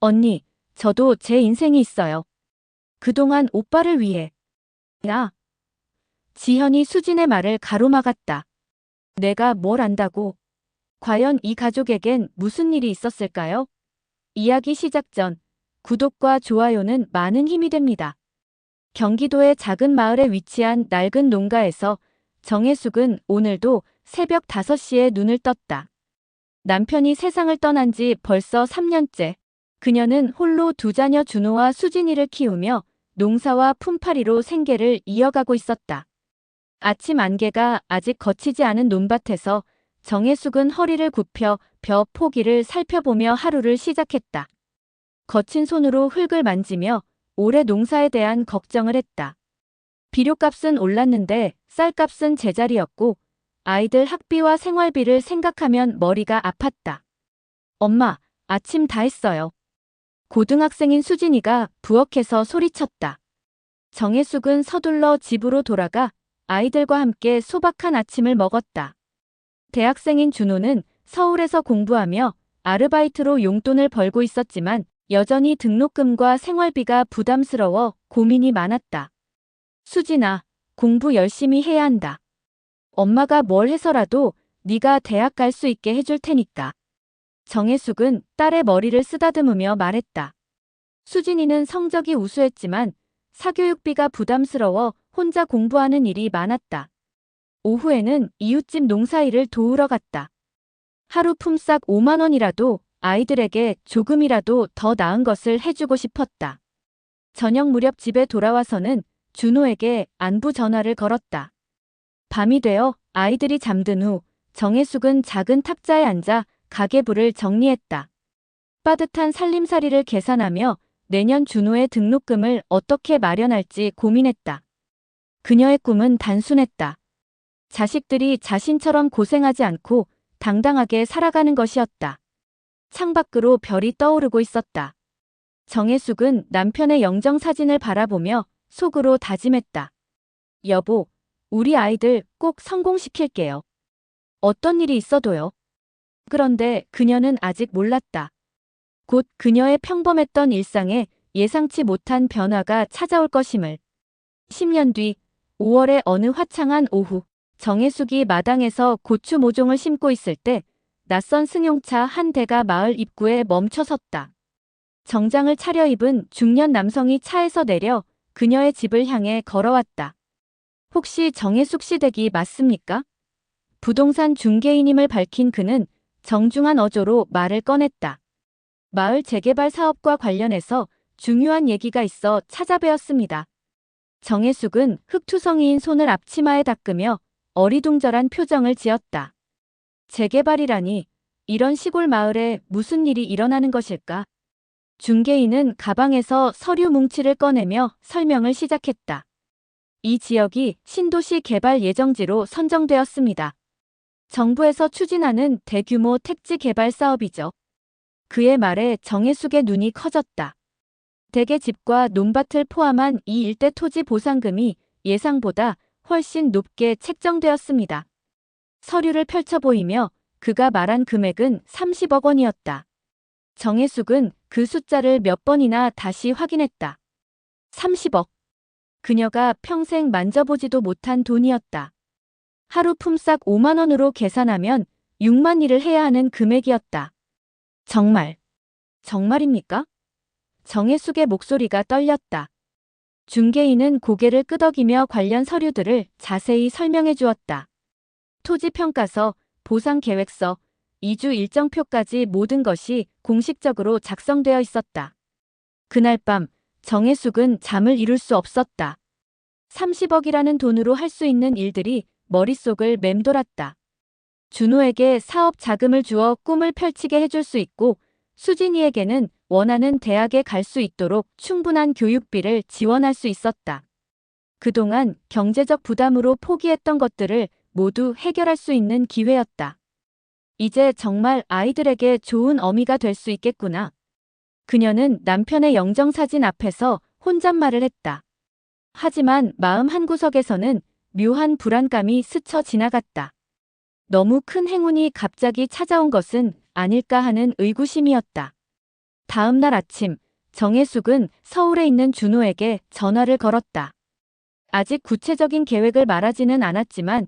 언니, 저도 제 인생이 있어요. 그동안 오빠를 위해. 야, 지현이 수진의 말을 가로막았다. 내가 뭘 안다고? 과연 이 가족에겐 무슨 일이 있었을까요? 이야기 시작 전 구독과 좋아요는 많은 힘이 됩니다. 경기도의 작은 마을에 위치한 낡은 농가에서 정혜숙은 오늘도 새벽 5시에 눈을 떴다. 남편이 세상을 떠난 지 벌써 3년째. 그녀는 홀로 두 자녀 준호와 수진이를 키우며 농사와 품팔이로 생계를 이어가고 있었다. 아침 안개가 아직 거치지 않은 논밭에서 정혜숙은 허리를 굽혀 벼 포기를 살펴보며 하루를 시작했다. 거친 손으로 흙을 만지며 올해 농사에 대한 걱정을 했다. 비료값은 올랐는데 쌀값은 제자리였고 아이들 학비와 생활비를 생각하면 머리가 아팠다. 엄마, 아침 다 했어요. 고등학생인 수진이가 부엌에서 소리쳤다. 정혜숙은 서둘러 집으로 돌아가 아이들과 함께 소박한 아침을 먹었다. 대학생인 준호는 서울에서 공부하며 아르바이트로 용돈을 벌고 있었지만 여전히 등록금과 생활비가 부담스러워 고민이 많았다. 수진아, 공부 열심히 해야 한다. 엄마가 뭘 해서라도 네가 대학 갈 수 있게 해줄 테니까. 정혜숙은 딸의 머리를 쓰다듬으며 말했다. 수진이는 성적이 우수했지만 사교육비가 부담스러워 혼자 공부하는 일이 많았다. 오후에는 이웃집 농사일을 도우러 갔다. 하루 품삯 5만 원이라도 아이들에게 조금이라도 더 나은 것을 해주고 싶었다. 저녁 무렵 집에 돌아와서는 준호에게 안부 전화를 걸었다. 밤이 되어 아이들이 잠든 후 정혜숙은 작은 탁자에 앉아 가계부를 정리했다. 빠듯한 살림살이를 계산하며 내년 준호의 등록금을 어떻게 마련할지 고민했다. 그녀의 꿈은 단순했다. 자식들이 자신처럼 고생하지 않고 당당하게 살아가는 것이었다. 창밖으로 별이 떠오르고 있었다. 정혜숙은 남편의 영정사진을 바라보며 속으로 다짐했다. 여보, 우리 아이들 꼭 성공시킬게요. 어떤 일이 있어도요. 그런데 그녀는 아직 몰랐다. 곧 그녀의 평범했던 일상에 예상치 못한 변화가 찾아올 것임을. 10년 뒤 5월의 어느 화창한 오후, 정혜숙이 마당에서 고추 모종을 심고 있을 때 낯선 승용차 한 대가 마을 입구에 멈춰 섰다. 정장을 차려입은 중년 남성이 차에서 내려 그녀의 집을 향해 걸어왔다. 혹시 정혜숙 씨 댁이 맞습니까? 부동산 중개인임을 밝힌 그는 정중한 어조로 말을 꺼냈다. 마을 재개발 사업과 관련해서 중요한 얘기가 있어 찾아뵈었습니다. 정혜숙은 흙투성이인 손을 앞치마에 닦으며 어리둥절한 표정을 지었다. 재개발이라니, 이런 시골 마을에 무슨 일이 일어나는 것일까? 중개인은 가방에서 서류 뭉치를 꺼내며 설명을 시작했다. 이 지역이 신도시 개발 예정지로 선정되었습니다. 정부에서 추진하는 대규모 택지 개발 사업이죠. 그의 말에 정혜숙의 눈이 커졌다. 대개 집과 논밭을 포함한 이 일대 토지 보상금이 예상보다 훨씬 높게 책정되었습니다. 서류를 펼쳐 보이며 그가 말한 금액은 30억 원이었다. 정혜숙은 그 숫자를 몇 번이나 다시 확인했다. 30억. 그녀가 평생 만져보지도 못한 돈이었다. 하루 품삯 5만 원으로 계산하면 6만 일을 해야 하는 금액이었다. 정말입니까? 정혜숙의 목소리가 떨렸다. 중개인은 고개를 끄덕이며 관련 서류들을 자세히 설명해 주었다. 토지평가서, 보상계획서, 이주 일정표까지 모든 것이 공식적으로 작성되어 있었다. 그날 밤 정혜숙은 잠을 이룰 수 없었다. 30억이라는 돈으로 할 수 있는 일들이 머릿속을 맴돌았다. 준호에게 사업 자금을 주어 꿈을 펼치게 해줄 수 있고 수진이에게는 원하는 대학에 갈 수 있도록 충분한 교육비를 지원할 수 있었다. 그동안 경제적 부담으로 포기했던 것들을 모두 해결할 수 있는 기회였다. 이제 정말 아이들에게 좋은 어미가 될 수 있겠구나. 그녀는 남편의 영정사진 앞에서 혼잣말을 했다. 하지만 마음 한구석에서는 묘한 불안감이 스쳐 지나갔다. 너무 큰 행운이 갑자기 찾아온 것은 아닐까 하는 의구심이었다. 다음 날 아침, 정혜숙은 서울에 있는 준호에게 전화를 걸었다. 아직 구체적인 계획을 말하지는 않았지만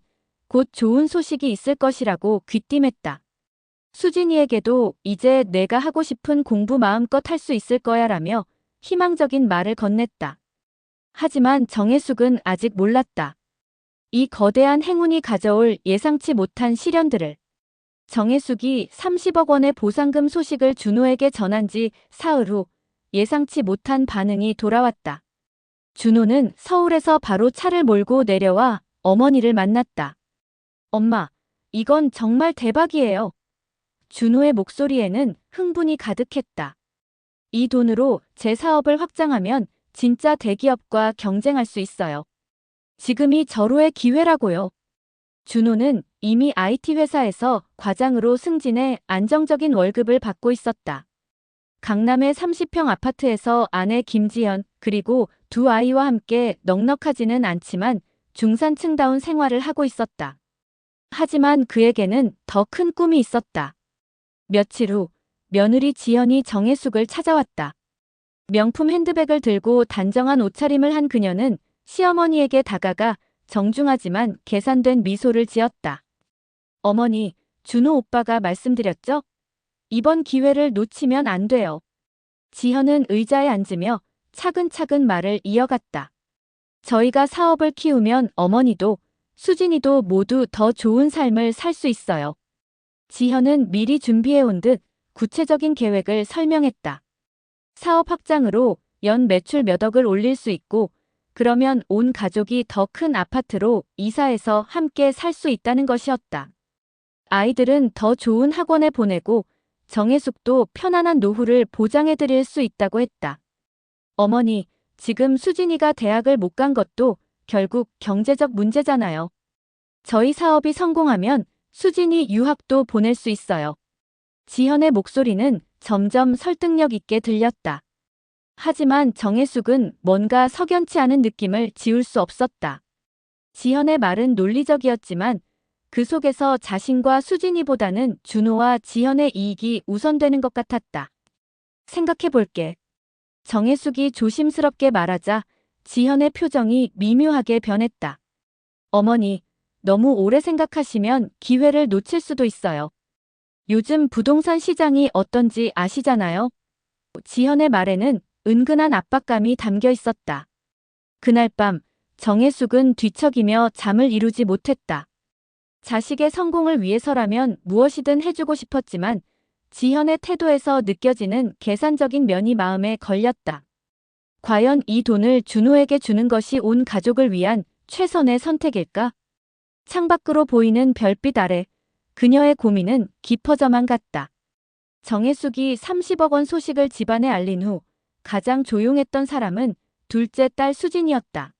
곧 좋은 소식이 있을 것이라고 귀띔했다. 수진이에게도 이제 내가 하고 싶은 공부 마음껏 할 수 있을 거야 라며 희망적인 말을 건넸다. 하지만 정혜숙은 아직 몰랐다. 이 거대한 행운이 가져올 예상치 못한 시련들을. 정혜숙이 30억 원의 보상금 소식을 준호에게 전한 지 사흘 후 예상치 못한 반응이 돌아왔다. 준호는 서울에서 바로 차를 몰고 내려와 어머니를 만났다. 엄마, 이건 정말 대박이에요. 준호의 목소리에는 흥분이 가득했다. 이 돈으로 제 사업을 확장하면 진짜 대기업과 경쟁할 수 있어요. 지금이 절호의 기회라고요. 준호는 이미 IT 회사에서 과장으로 승진해 안정적인 월급을 받고 있었다. 강남의 30평 아파트에서 아내 김지현 그리고 두 아이와 함께 넉넉하지는 않지만 중산층다운 생활을 하고 있었다. 하지만 그에게는 더 큰 꿈이 있었다. 며칠 후 며느리 지현이 정혜숙을 찾아왔다. 명품 핸드백을 들고 단정한 옷차림을 한 그녀는 시어머니에게 다가가 정중하지만 계산된 미소를 지었다. 어머니, 준호 오빠가 말씀드렸죠? 이번 기회를 놓치면 안 돼요. 지현은 의자에 앉으며 차근차근 말을 이어갔다. 저희가 사업을 키우면 어머니도 수진이도 모두 더 좋은 삶을 살 수 있어요. 지현은 미리 준비해온 듯 구체적인 계획을 설명했다. 사업 확장으로 연 매출 몇 억을 올릴 수 있고 그러면 온 가족이 더 큰 아파트로 이사해서 함께 살 수 있다는 것이었다. 아이들은 더 좋은 학원에 보내고 정혜숙도 편안한 노후를 보장해드릴 수 있다고 했다. 어머니, 지금 수진이가 대학을 못 간 것도 결국 경제적 문제잖아요. 저희 사업이 성공하면 수진이 유학도 보낼 수 있어요. 지현의 목소리는 점점 설득력 있게 들렸다. 하지만 정혜숙은 뭔가 석연치 않은 느낌을 지울 수 없었다. 지현의 말은 논리적이었지만 그 속에서 자신과 수진이보다는 준호와 지현의 이익이 우선되는 것 같았다. 생각해볼게. 정혜숙이 조심스럽게 말하자 지현의 표정이 미묘하게 변했다. 어머니, 너무 오래 생각하시면 기회를 놓칠 수도 있어요. 요즘 부동산 시장이 어떤지 아시잖아요? 지현의 말에는 은근한 압박감이 담겨 있었다. 그날 밤 정혜숙은 뒤척이며 잠을 이루지 못했다. 자식의 성공을 위해서라면 무엇이든 해주고 싶었지만 지현의 태도에서 느껴지는 계산적인 면이 마음에 걸렸다. 과연 이 돈을 준호에게 주는 것이 온 가족을 위한 최선의 선택일까? 창밖으로 보이는 별빛 아래 그녀의 고민은 깊어져만 갔다. 정혜숙이 30억 원 소식을 집안에 알린 후 가장 조용했던 사람은 둘째 딸 수진이었다.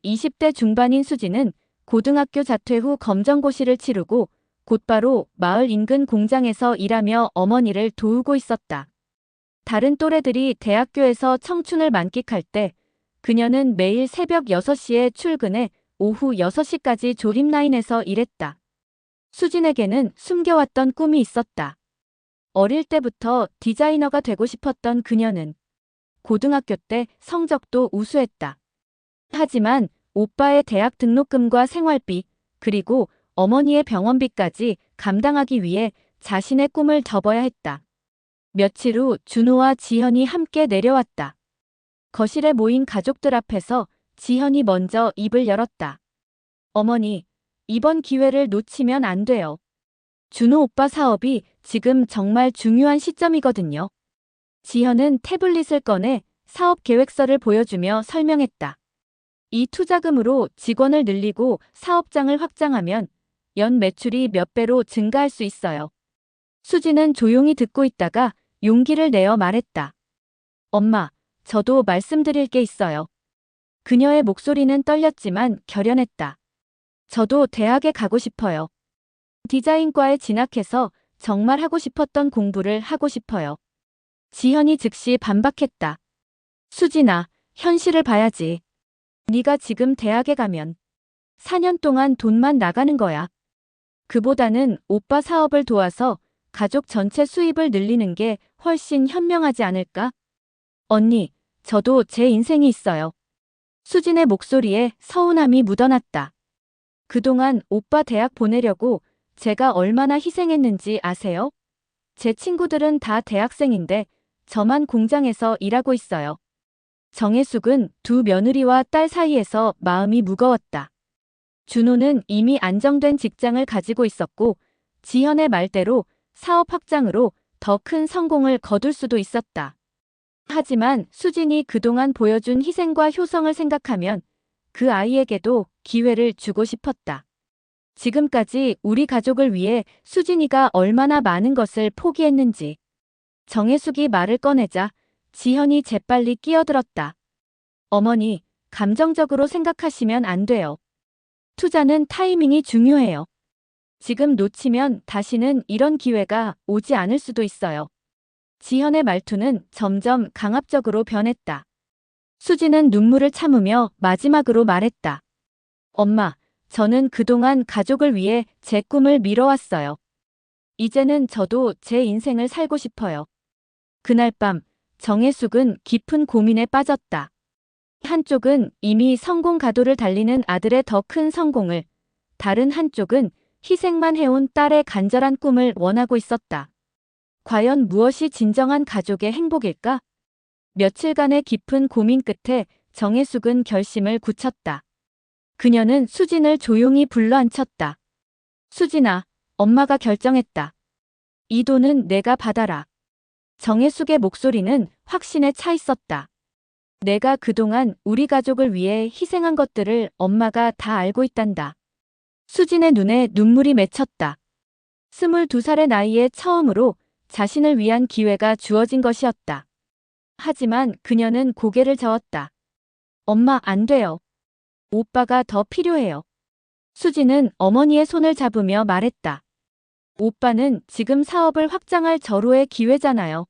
20대 중반인 수진은 고등학교 자퇴 후 검정고시를 치르고 곧바로 마을 인근 공장에서 일하며 어머니를 도우고 있었다. 다른 또래들이 대학교에서 청춘을 만끽할 때 그녀는 매일 새벽 6시에 출근해 오후 6시까지 조립라인에서 일했다. 수진에게는 숨겨왔던 꿈이 있었다. 어릴 때부터 디자이너가 되고 싶었던 그녀는 고등학교 때 성적도 우수했다. 하지만 오빠의 대학 등록금과 생활비, 그리고 어머니의 병원비까지 감당하기 위해 자신의 꿈을 접어야 했다. 며칠 후 준호와 지현이 함께 내려왔다. 거실에 모인 가족들 앞에서 지현이 먼저 입을 열었다. 어머니, 이번 기회를 놓치면 안 돼요. 준호 오빠 사업이 지금 정말 중요한 시점이거든요. 지현은 태블릿을 꺼내 사업 계획서를 보여주며 설명했다. 이 투자금으로 직원을 늘리고 사업장을 확장하면 연 매출이 몇 배로 증가할 수 있어요. 수지는 조용히 듣고 있다가 용기를 내어 말했다. 엄마, 저도 말씀드릴 게 있어요. 그녀의 목소리는 떨렸지만 결연했다. 저도 대학에 가고 싶어요. 디자인과에 진학해서 정말 하고 싶었던 공부를 하고 싶어요. 지현이 즉시 반박했다. 수진아, 현실을 봐야지. 네가 지금 대학에 가면 4년 동안 돈만 나가는 거야. 그보다는 오빠 사업을 도와서 가족 전체 수입을 늘리는 게 훨씬 현명하지 않을까? 언니, 저도 제 인생이 있어요. 수진의 목소리에 서운함이 묻어났다. 그동안 오빠 대학 보내려고 제가 얼마나 희생했는지 아세요? 제 친구들은 다 대학생인데 저만 공장에서 일하고 있어요. 정혜숙은 두 며느리와 딸 사이에서 마음이 무거웠다. 준호는 이미 안정된 직장을 가지고 있었고 지현의 말대로 사업 확장으로 더 큰 성공을 거둘 수도 있었다. 하지만 수진이 그동안 보여준 희생과 효성을 생각하면 그 아이에게도 기회를 주고 싶었다. 지금까지 우리 가족을 위해 수진이가 얼마나 많은 것을 포기했는지. 정혜숙이 말을 꺼내자 지현이 재빨리 끼어들었다. 어머니, 감정적으로 생각하시면 안 돼요. 투자는 타이밍이 중요해요. 지금 놓치면 다시는 이런 기회가 오지 않을 수도 있어요. 지현의 말투는 점점 강압적으로 변했다. 수지는 눈물을 참으며 마지막으로 말했다. 엄마, 저는 그동안 가족을 위해 제 꿈을 미뤄왔어요. 이제는 저도 제 인생을 살고 싶어요. 그날 밤, 정혜숙은 깊은 고민에 빠졌다. 한쪽은 이미 성공 가도를 달리는 아들의 더 큰 성공을, 다른 한쪽은 희생만 해온 딸의 간절한 꿈을 원하고 있었다. 과연 무엇이 진정한 가족의 행복일까? 며칠간의 깊은 고민 끝에 정혜숙은 결심을 굳혔다. 그녀는 수진을 조용히 불러앉혔다. 수진아, 엄마가 결정했다. 이 돈은 내가 받아라. 정혜숙의 목소리는 확신에 차 있었다. 내가 그동안 우리 가족을 위해 희생한 것들을 엄마가 다 알고 있단다. 수진의 눈에 눈물이 맺혔다. 22살의 나이에 처음으로 자신을 위한 기회가 주어진 것이었다. 하지만 그녀는 고개를 저었다. 엄마, 안 돼요. 오빠가 더 필요해요. 수진은 어머니의 손을 잡으며 말했다. 오빠는 지금 사업을 확장할 절호의 기회잖아요.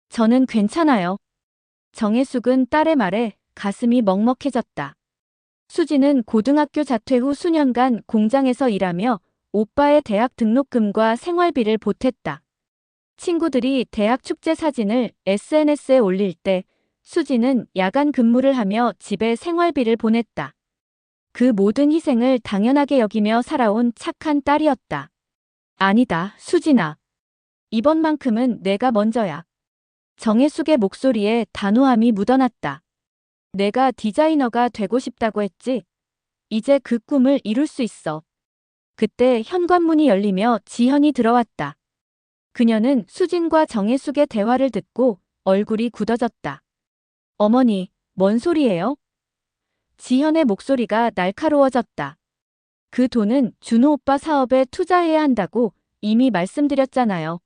저는 괜찮아요. 정혜숙은 딸의 말에 가슴이 먹먹해졌다. 수진은 고등학교 자퇴 후 수년간 공장에서 일하며 오빠의 대학 등록금과 생활비를 보탰다. 친구들이 대학 축제 사진을 SNS에 올릴 때 수진은 야간 근무를 하며 집에 생활비를 보냈다. 그 모든 희생을 당연하게 여기며 살아온 착한 딸이었다. 아니다, 수진아. 이번만큼은 내가 먼저야. 정혜숙의 목소리에 단호함이 묻어났다. 내가 디자이너가 되고 싶다고 했지. 이제 그 꿈을 이룰 수 있어. 그때 현관문이 열리며 지현이 들어왔다. 그녀는 수진과 정혜숙의 대화를 듣고 얼굴이 굳어졌다. 어머니, 뭔 소리예요? 지현의 목소리가 날카로워졌다. 그 돈은 준호 오빠 사업에 투자해야 한다고 이미 말씀드렸잖아요.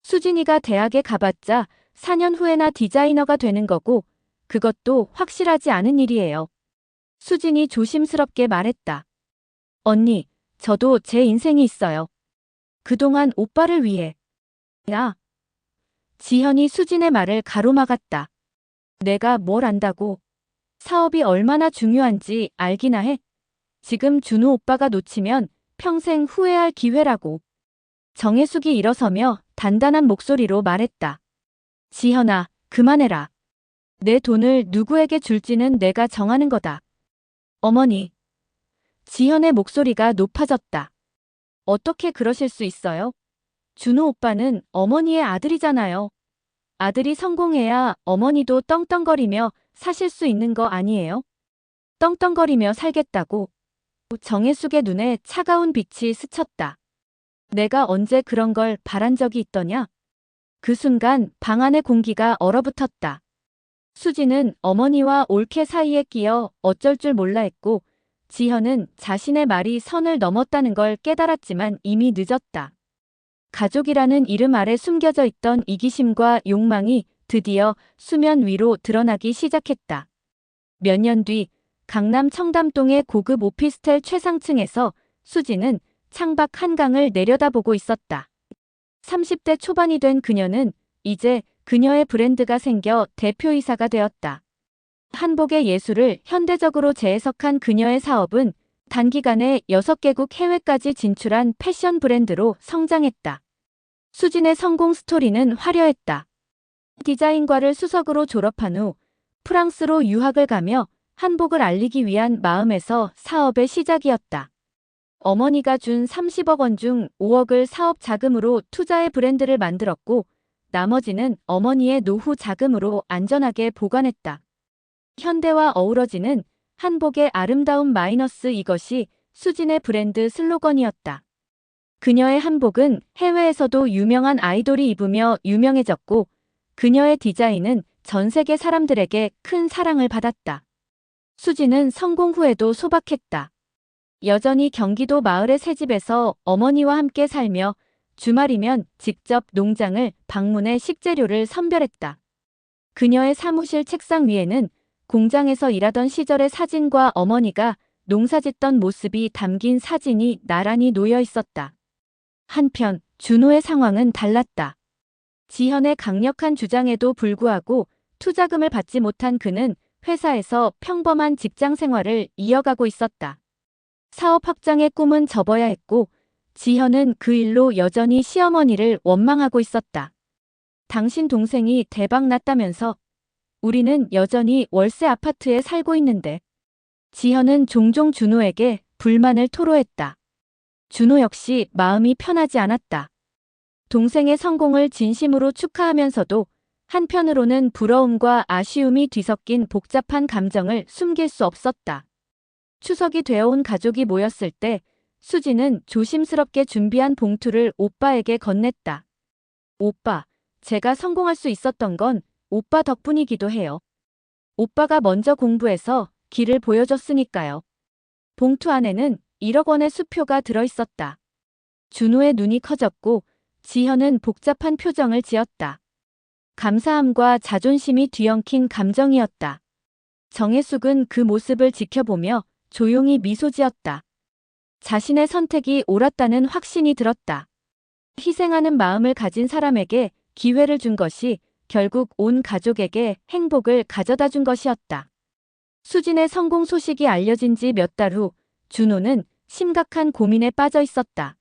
수진이가 대학에 가봤자 4년 후에나 디자이너가 되는 거고 그것도 확실하지 않은 일이에요. 수진이 조심스럽게 말했다. 언니, 저도 제 인생이 있어요. 그동안 오빠를 위해. 야. 지현이 수진의 말을 가로막았다. 내가 뭘 안다고. 사업이 얼마나 중요한지 알기나 해. 지금 준호 오빠가 놓치면 평생 후회할 기회라고. 정혜숙이 일어서며 단단한 목소리로 말했다. 지현아, 그만해라. 내 돈을 누구에게 줄지는 내가 정하는 거다. 어머니. 지현의 목소리가 높아졌다. 어떻게 그러실 수 있어요? 준호 오빠는 어머니의 아들이잖아요. 아들이 성공해야 어머니도 떵떵거리며 사실 수 있는 거 아니에요? 떵떵거리며 살겠다고. 정혜숙의 눈에 차가운 빛이 스쳤다. 내가 언제 그런 걸 바란 적이 있더냐? 그 순간 방 안의 공기가 얼어붙었다. 수지는 어머니와 올케 사이에 끼어 어쩔 줄 몰라 했고 지현은 자신의 말이 선을 넘었다는 걸 깨달았지만 이미 늦었다. 가족이라는 이름 아래 숨겨져 있던 이기심과 욕망이 드디어 수면 위로 드러나기 시작했다. 몇 년 뒤 강남 청담동의 고급 오피스텔 최상층에서 수지는 창밖 한강을 내려다보고 있었다. 30대 초반이 된 그녀는 이제 그녀의 브랜드가 생겨 대표이사가 되었다. 한복의 예술을 현대적으로 재해석한 그녀의 사업은 단기간에 6개국 해외까지 진출한 패션 브랜드로 성장했다. 수진의 성공 스토리는 화려했다. 디자인과를 수석으로 졸업한 후 프랑스로 유학을 가며 한복을 알리기 위한 마음에서 사업의 시작이었다. 어머니가 준 30억 원 중 5억을 사업 자금으로 투자해 브랜드를 만들었고 나머지는 어머니의 노후 자금으로 안전하게 보관했다. 현대와 어우러지는 한복의 아름다움 마이너스 이것이 수진의 브랜드 슬로건이었다. 그녀의 한복은 해외에서도 유명한 아이돌이 입으며 유명해졌고 그녀의 디자인은 전 세계 사람들에게 큰 사랑을 받았다. 수진은 성공 후에도 소박했다. 여전히 경기도 마을의 새집에서 어머니와 함께 살며 주말이면 직접 농장을 방문해 식재료를 선별했다. 그녀의 사무실 책상 위에는 공장에서 일하던 시절의 사진과 어머니가 농사짓던 모습이 담긴 사진이 나란히 놓여 있었다. 한편 준호의 상황은 달랐다. 지현의 강력한 주장에도 불구하고 투자금을 받지 못한 그는 회사에서 평범한 직장 생활을 이어가고 있었다. 사업 확장의 꿈은 접어야 했고 지현은 그 일로 여전히 시어머니를 원망하고 있었다. 당신 동생이 대박 났다면서 우리는 여전히 월세 아파트에 살고 있는데. 지현은 종종 준호에게 불만을 토로했다. 준호 역시 마음이 편하지 않았다. 동생의 성공을 진심으로 축하하면서도 한편으로는 부러움과 아쉬움이 뒤섞인 복잡한 감정을 숨길 수 없었다. 추석이 되어온 가족이 모였을 때 수진은 조심스럽게 준비한 봉투를 오빠에게 건넸다. 오빠, 제가 성공할 수 있었던 건 오빠 덕분이기도 해요. 오빠가 먼저 공부해서 길을 보여줬으니까요. 봉투 안에는 1억 원의 수표가 들어있었다. 준호의 눈이 커졌고 지현은 복잡한 표정을 지었다. 감사함과 자존심이 뒤엉킨 감정이었다. 정혜숙은 그 모습을 지켜보며 조용히 미소 지었다. 자신의 선택이 옳았다는 확신이 들었다. 희생하는 마음을 가진 사람에게 기회를 준 것이 결국 온 가족에게 행복을 가져다 준 것이었다. 수진의 성공 소식이 알려진 지 몇 달 후 준호는 심각한 고민에 빠져 있었다.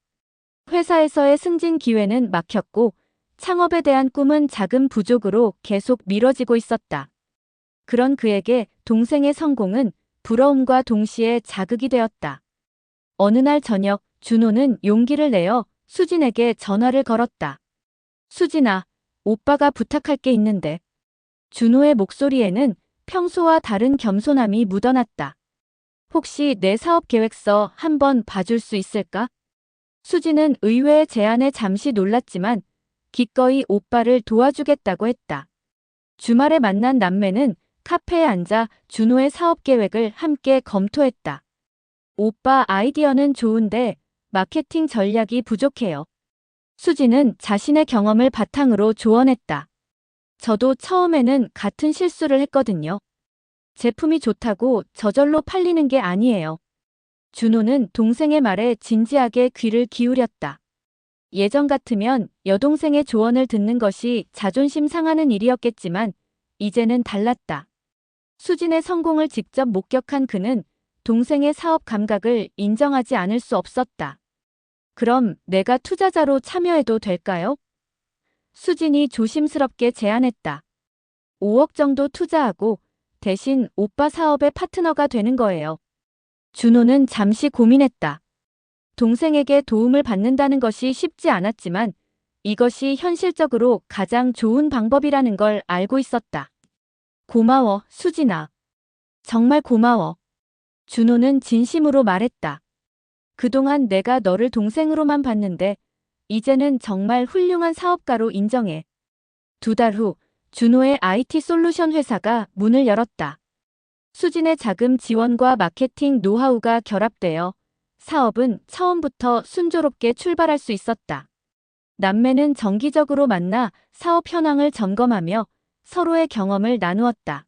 회사에서의 승진 기회는 막혔고 창업에 대한 꿈은 자금 부족으로 계속 미뤄지고 있었다. 그런 그에게 동생의 성공은 부러움과 동시에 자극이 되었다. 어느 날 저녁 준호는 용기를 내어 수진에게 전화를 걸었다. 수진아, 오빠가 부탁할 게 있는데. 준호의 목소리에는 평소와 다른 겸손함이 묻어났다. 혹시 내 사업 계획서 한번 봐줄 수 있을까? 수진은 의외의 제안에 잠시 놀랐지만 기꺼이 오빠를 도와주겠다고 했다. 주말에 만난 남매는 카페에 앉아 준호의 사업 계획을 함께 검토했다. 오빠 아이디어는 좋은데 마케팅 전략이 부족해요. 수진은 자신의 경험을 바탕으로 조언했다. 저도 처음에는 같은 실수를 했거든요. 제품이 좋다고 저절로 팔리는 게 아니에요. 준호는 동생의 말에 진지하게 귀를 기울였다. 예전 같으면 여동생의 조언을 듣는 것이 자존심 상하는 일이었겠지만 이제는 달랐다. 수진의 성공을 직접 목격한 그는 동생의 사업 감각을 인정하지 않을 수 없었다. 그럼 내가 투자자로 참여해도 될까요? 수진이 조심스럽게 제안했다. 5억 정도 투자하고 대신 오빠 사업의 파트너가 되는 거예요. 준호는 잠시 고민했다. 동생에게 도움을 받는다는 것이 쉽지 않았지만 이것이 현실적으로 가장 좋은 방법이라는 걸 알고 있었다. 고마워, 수진아. 정말 고마워. 준호는 진심으로 말했다. 그동안 내가 너를 동생으로만 봤는데 이제는 정말 훌륭한 사업가로 인정해. 2달 후 준호의 IT 솔루션 회사가 문을 열었다. 수진의 자금 지원과 마케팅 노하우가 결합되어 사업은 처음부터 순조롭게 출발할 수 있었다. 남매는 정기적으로 만나 사업 현황을 점검하며 서로의 경험을 나누었다.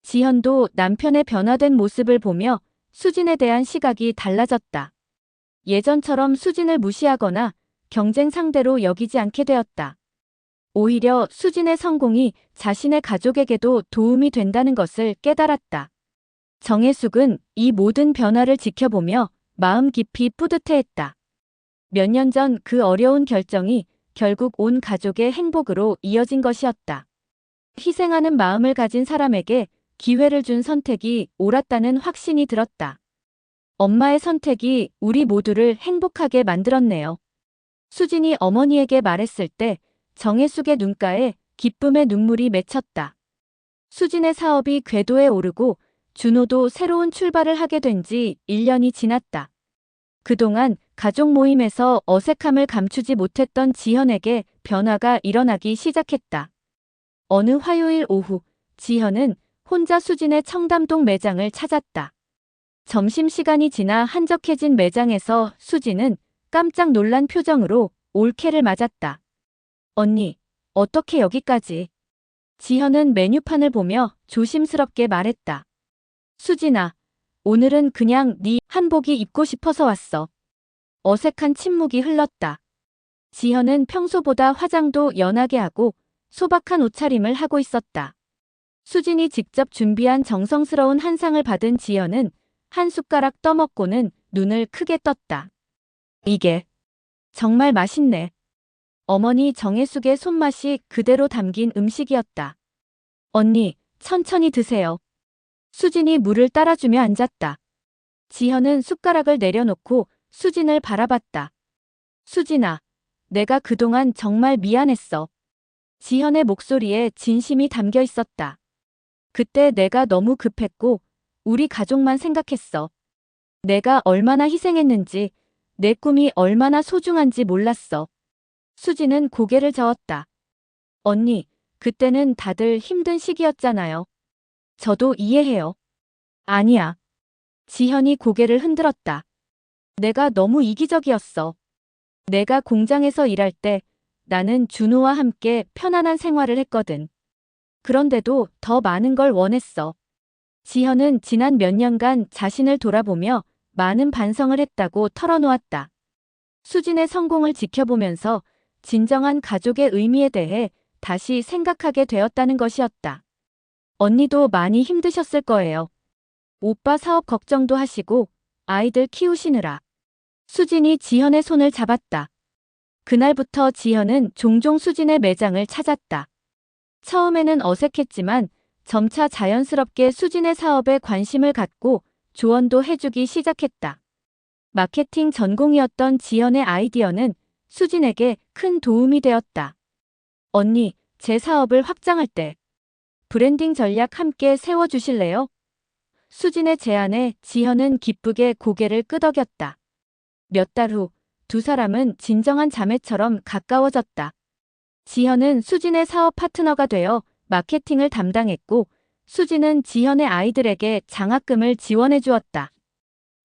지현도 남편의 변화된 모습을 보며 수진에 대한 시각이 달라졌다. 예전처럼 수진을 무시하거나 경쟁 상대로 여기지 않게 되었다. 오히려 수진의 성공이 자신의 가족에게도 도움이 된다는 것을 깨달았다. 정혜숙은 이 모든 변화를 지켜보며 마음 깊이 뿌듯해했다. 몇 년 전 그 어려운 결정이 결국 온 가족의 행복으로 이어진 것이었다. 희생하는 마음을 가진 사람에게 기회를 준 선택이 옳았다는 확신이 들었다. 엄마의 선택이 우리 모두를 행복하게 만들었네요. 수진이 어머니에게 말했을 때 정혜숙의 눈가에 기쁨의 눈물이 맺혔다. 수진의 사업이 궤도에 오르고 준호도 새로운 출발을 하게 된 지 1년이 지났다. 그동안 가족 모임에서 어색함을 감추지 못했던 지현에게 변화가 일어나기 시작했다. 어느 화요일 오후, 지현은 혼자 수진의 청담동 매장을 찾았다. 점심시간이 지나 한적해진 매장에서 수진은 깜짝 놀란 표정으로 올케를 맞았다. 언니, 어떻게 여기까지? 지현은 메뉴판을 보며 조심스럽게 말했다. 수진아, 오늘은 그냥 네 한복이 입고 싶어서 왔어. 어색한 침묵이 흘렀다. 지현은 평소보다 화장도 연하게 하고 소박한 옷차림을 하고 있었다. 수진이 직접 준비한 정성스러운 한상을 받은 지현은 한 숟가락 떠먹고는 눈을 크게 떴다. 이게 정말 맛있네. 어머니 정혜숙의 손맛이 그대로 담긴 음식이었다. 언니, 천천히 드세요. 수진이 물을 따라주며 앉았다. 지현은 숟가락을 내려놓고 수진을 바라봤다. 수진아, 내가 그동안 정말 미안했어. 지현의 목소리에 진심이 담겨 있었다. 그때 내가 너무 급했고 우리 가족만 생각했어. 내가 얼마나 희생했는지, 내 꿈이 얼마나 소중한지 몰랐어. 수진은 고개를 저었다. 언니, 그때는 다들 힘든 시기였잖아요. 저도 이해해요. 아니야. 지현이 고개를 흔들었다. 내가 너무 이기적이었어. 내가 공장에서 일할 때 나는 준호와 함께 편안한 생활을 했거든. 그런데도 더 많은 걸 원했어. 지현은 지난 몇 년간 자신을 돌아보며 많은 반성을 했다고 털어놓았다. 수진의 성공을 지켜보면서 진정한 가족의 의미에 대해 다시 생각하게 되었다는 것이었다. 언니도 많이 힘드셨을 거예요. 오빠 사업 걱정도 하시고 아이들 키우시느라. 수진이 지현의 손을 잡았다. 그날부터 지현은 종종 수진의 매장을 찾았다. 처음에는 어색했지만 점차 자연스럽게 수진의 사업에 관심을 갖고 조언도 해주기 시작했다. 마케팅 전공이었던 지현의 아이디어는 수진에게 큰 도움이 되었다. 언니, 제 사업을 확장할 때 브랜딩 전략 함께 세워주실래요? 수진의 제안에 지현은 기쁘게 고개를 끄덕였다. 몇 달 후, 두 사람은 진정한 자매처럼 가까워졌다. 지현은 수진의 사업 파트너가 되어 마케팅을 담당했고, 수진은 지현의 아이들에게 장학금을 지원해 주었다.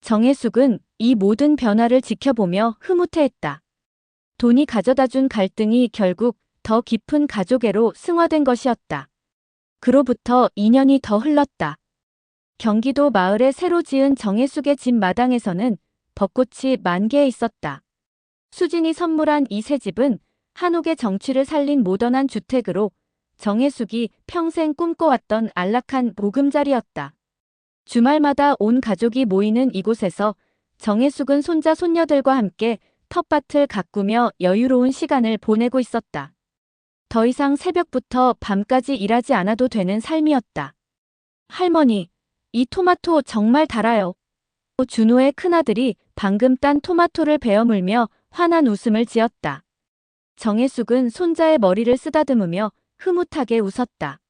정혜숙은 이 모든 변화를 지켜보며 흐뭇해했다. 돈이 가져다준 갈등이 결국 더 깊은 가족애로 승화된 것이었다. 그로부터 2년이 더 흘렀다. 경기도 마을에 새로 지은 정혜숙의 집 마당에서는 벚꽃이 만개해 있었다. 수진이 선물한 이 새 집은 한옥의 정취를 살린 모던한 주택으로 정혜숙이 평생 꿈꿔왔던 안락한 보금자리였다. 주말마다 온 가족이 모이는 이곳에서 정혜숙은 손자 손녀들과 함께 텃밭을 가꾸며 여유로운 시간을 보내고 있었다. 더 이상 새벽부터 밤까지 일하지 않아도 되는 삶이었다. 할머니, 이 토마토 정말 달아요. 준호의 큰아들이 방금 딴 토마토를 베어 물며 환한 웃음을 지었다. 정혜숙은 손자의 머리를 쓰다듬으며 흐뭇하게 웃었다.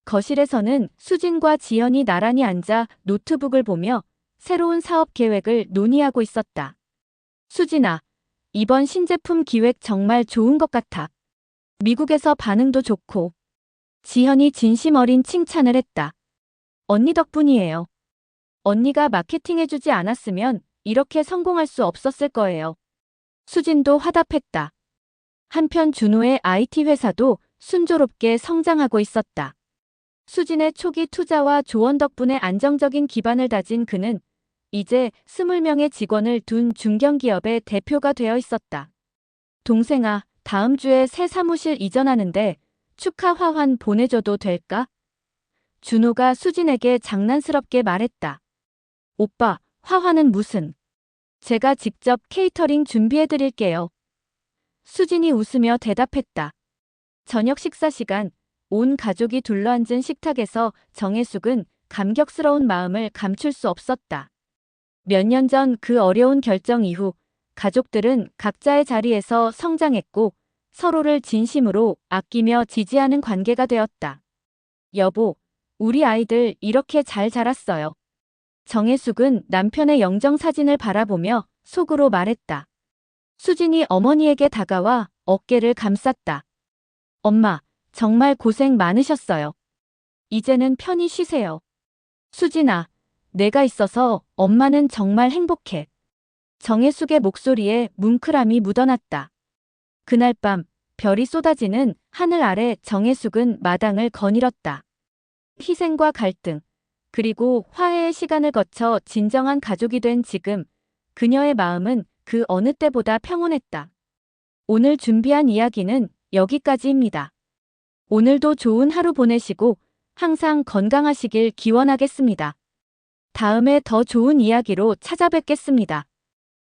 거실에서는 수진과 지현이 나란히 앉아 노트북을 보며 새로운 사업 계획을 논의하고 있었다. 수진아, 이번 신제품 기획 정말 좋은 것 같아. 미국에서 반응도 좋고. 지현이 진심 어린 칭찬을 했다. 언니 덕분이에요. 언니가 마케팅해주지 않았으면 이렇게 성공할 수 없었을 거예요. 수진도 화답했다. 한편 준호의 IT 회사도 순조롭게 성장하고 있었다. 수진의 초기 투자와 조언 덕분에 안정적인 기반을 다진 그는 이제 20명의 직원을 둔 중견기업의 대표가 되어 있었다. 동생아, 다음 주에 새 사무실 이전하는데 축하 화환 보내줘도 될까? 준호가 수진에게 장난스럽게 말했다. 오빠, 화화는 무슨? 제가 직접 케이터링 준비해드릴게요. 수진이 웃으며 대답했다. 저녁 식사 시간, 온 가족이 둘러앉은 식탁에서 정혜숙은 감격스러운 마음을 감출 수 없었다. 몇 년 전 그 어려운 결정 이후 가족들은 각자의 자리에서 성장했고 서로를 진심으로 아끼며 지지하는 관계가 되었다. 여보, 우리 아이들 이렇게 잘 자랐어요. 정혜숙은 남편의 영정 사진을 바라보며 속으로 말했다. 수진이 어머니에게 다가와 어깨를 감쌌다. 엄마, 정말 고생 많으셨어요. 이제는 편히 쉬세요. 수진아, 내가 있어서 엄마는 정말 행복해. 정혜숙의 목소리에 뭉클함이 묻어났다. 그날 밤 별이 쏟아지는 하늘 아래 정혜숙은 마당을 거닐었다. 희생과 갈등, 그리고 화해의 시간을 거쳐 진정한 가족이 된 지금, 그녀의 마음은 그 어느 때보다 평온했다. 오늘 준비한 이야기는 여기까지입니다. 오늘도 좋은 하루 보내시고 항상 건강하시길 기원하겠습니다. 다음에 더 좋은 이야기로 찾아뵙겠습니다.